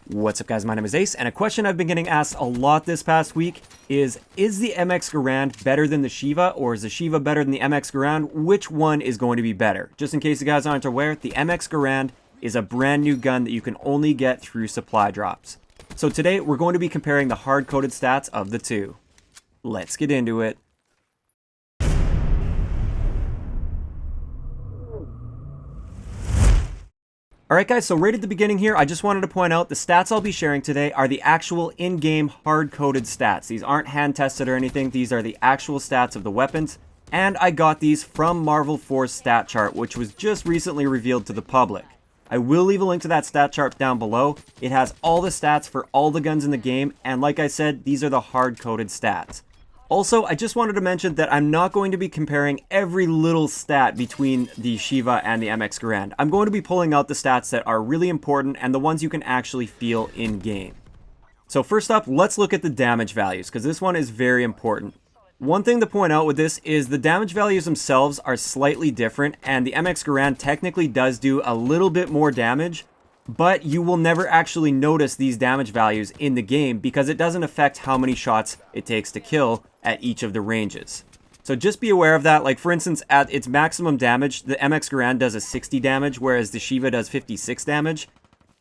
What's up guys, my name is Ace, and a question I've been getting asked a lot this past week is the MX Garand better than the Sheiva, or is the Sheiva better than the MX Garand? Which one is going to be better? Just in case you guys aren't aware, the MX Garand is a brand new gun that you can only get through supply drops. So today we're going to be comparing the hard-coded stats of the two. Let's get into it. Alright guys, so right at the beginning here, I just wanted to point out the stats I'll be sharing today are the actual in-game hard-coded stats. These aren't hand-tested or anything, these are the actual stats of the weapons, and I got these from Marvel 4's stat chart, which was just recently revealed to the public. I will leave a link to that stat chart down below. It has all the stats for all the guns in the game, and like I said, these are the hard-coded stats. Also, I just wanted to mention that I'm not going to be comparing every little stat between the Sheiva and the MX Garand. I'm going to be pulling out the stats that are really important and the ones you can actually feel in-game. So first up, let's look at the damage values, because this one is very important. One thing to point out with this is the damage values themselves are slightly different, and the MX Garand technically does do a little bit more damage, but you will never actually notice these damage values in the game because it doesn't affect how many shots it takes to kill at each of the ranges. So just be aware of that. Like for instance, at its maximum damage, the MX Garand does a 60 damage, whereas the Sheiva does 56 damage.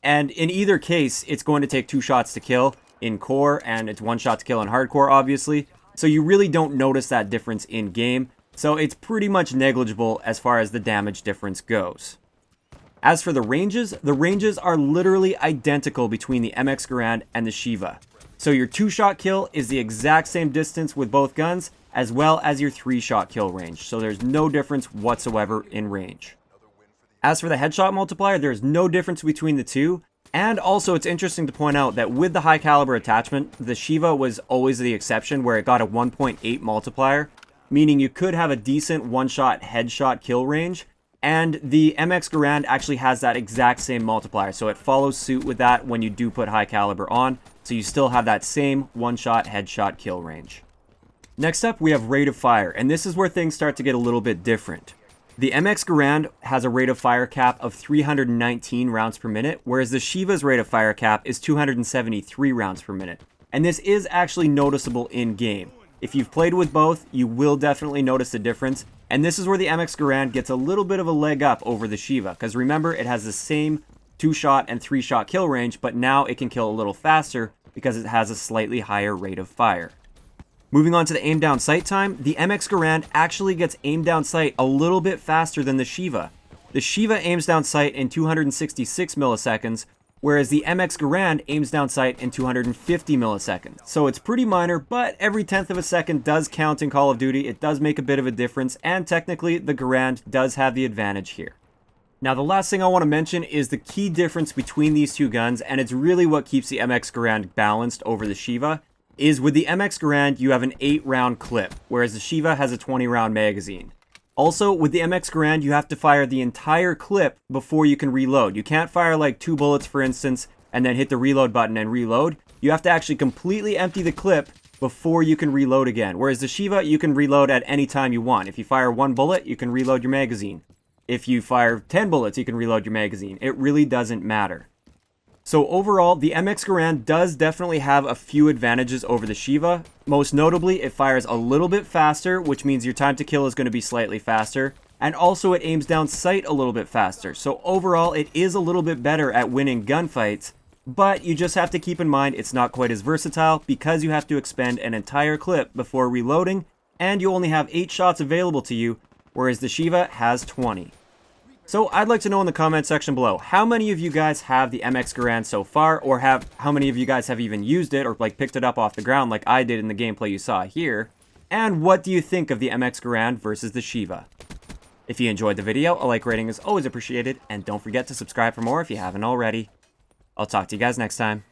And in either case, it's going to take 2 shots to kill in core, and it's 1 shot to kill in hardcore, obviously. So you really don't notice that difference in game. So it's pretty much negligible as far as the damage difference goes. As for the ranges are literally identical between the MX Garand and the Sheiva. So your 2-shot kill is the exact same distance with both guns, as well as your 3-shot kill range. So there's no difference whatsoever in range. As for the headshot multiplier, there's no difference between the two. And also it's interesting to point out that with the high caliber attachment, the Sheiva was always the exception where it got a 1.8 multiplier, meaning you could have a decent 1-shot headshot kill range. And the MX Garand actually has that exact same multiplier, so it follows suit with that when you do put high caliber on, so you still have that same 1-shot headshot kill range. Next up, we have rate of fire, and this is where things start to get a little bit different. The MX Garand has a rate of fire cap of 319 rounds per minute, whereas the Sheiva's rate of fire cap is 273 rounds per minute. And this is actually noticeable in-game. If you've played with both, you will definitely notice the difference. And this is where the MX Garand gets a little bit of a leg up over the Sheiva, because remember, it has the same 2-shot and 3-shot kill range, but now it can kill a little faster because it has a slightly higher rate of fire. Moving on to the aim down sight time, the MX Garand actually gets aim down sight a little bit faster than the Sheiva. The Sheiva aims down sight in 266 milliseconds, whereas the MX Garand aims down sight in 250 milliseconds. So it's pretty minor, but every 1/10 of a second does count in Call of Duty. It does make a bit of a difference, and technically the Garand does have the advantage here. Now the last thing I want to mention is the key difference between these two guns, and it's really what keeps the MX Garand balanced over the Sheiva, is with the MX Garand you have an 8-round clip, whereas the Sheiva has a 20-round magazine. Also, with the MX Garand, you have to fire the entire clip before you can reload. You can't fire like 2 bullets, for instance, and then hit the reload button and reload. You have to actually completely empty the clip before you can reload again. Whereas the Sheiva, you can reload at any time you want. If you fire 1 bullet, you can reload your magazine. If you fire 10 bullets, you can reload your magazine. It really doesn't matter. So overall, the MX Garand does definitely have a few advantages over the Sheiva. Most notably, it fires a little bit faster, which means your time to kill is going to be slightly faster. And also it aims down sight a little bit faster. So overall, it is a little bit better at winning gunfights. But you just have to keep in mind it's not quite as versatile because you have to expend an entire clip before reloading. And you only have 8 shots available to you, whereas the Sheiva has 20. So I'd like to know in the comment section below, how many of you guys have the MX Garand so far, or how many of you guys have even used it or like picked it up off the ground like I did in the gameplay you saw here? And what do you think of the MX Garand versus the Sheiva? If you enjoyed the video, a like rating is always appreciated, and don't forget to subscribe for more if you haven't already. I'll talk to you guys next time.